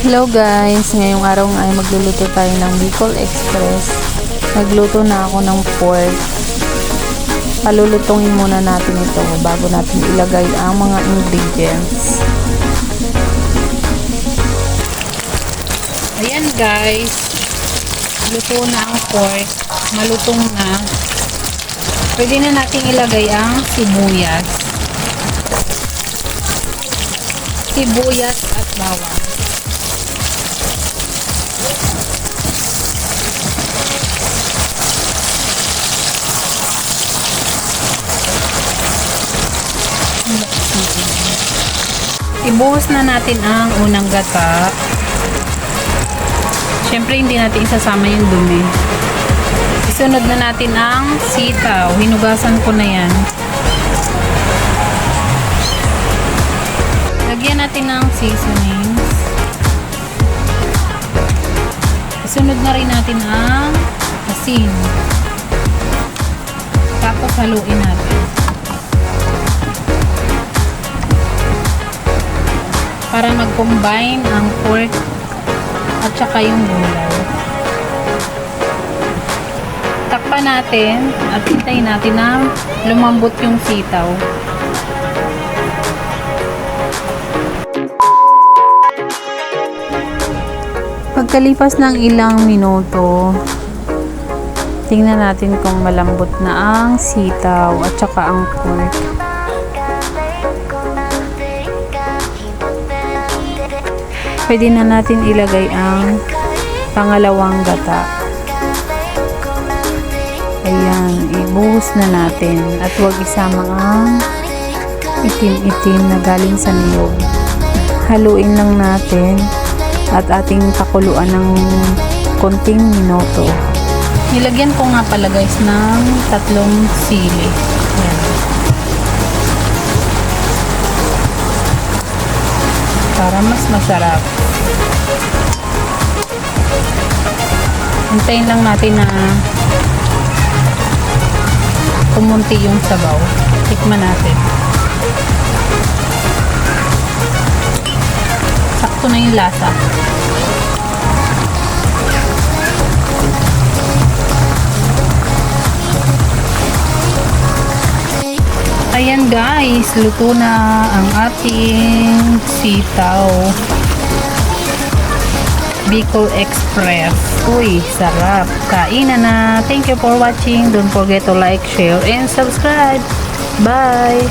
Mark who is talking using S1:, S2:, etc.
S1: Hello guys, ngayong araw ay magluluto tayo ng Bicol Express. Nagluto na ako ng pork. Palulutungin muna natin ito bago natin ilagay ang mga ingredients. Ayan guys, luto na ang pork. Malutong na. Pwede na natin ilagay ang sibuyas. Sibuyas at bawang. Ibuhos na natin ang unang gata. Siyempre hindi natin isasama yung dumi. Isunod na natin ang sitaw. Hinugasan ko na yan. Lagyan natin ng seasonings. Isunod na rin natin ang asin. Tapos haluin natin. Para mag-combine ang pork at saka yung gulay. Takpan natin at hintayin natin na lumambot yung sitaw. Pagkalipas ng ilang minuto, tingnan natin kung malambot na ang sitaw at saka ang pork. Pwede na natin ilagay ang pangalawang gata. Ayan, ibuhos na natin at huwag isama ang itim-itim na galing sa niyog. Haluin lang natin at ating pakuluan ng konting minuto. Nilagyan ko nga pala guys ng 3 sili. Ayan. Para mas masarap. Hintayin lang natin na kumunti yung sabaw. Tikman natin. Sakto na yung lasa. Ayan guys, luto na ang ating sitaw. Bicol Express. Uy, sarap. Kainan na. Thank you for watching. Don't forget to like, share, and subscribe. Bye!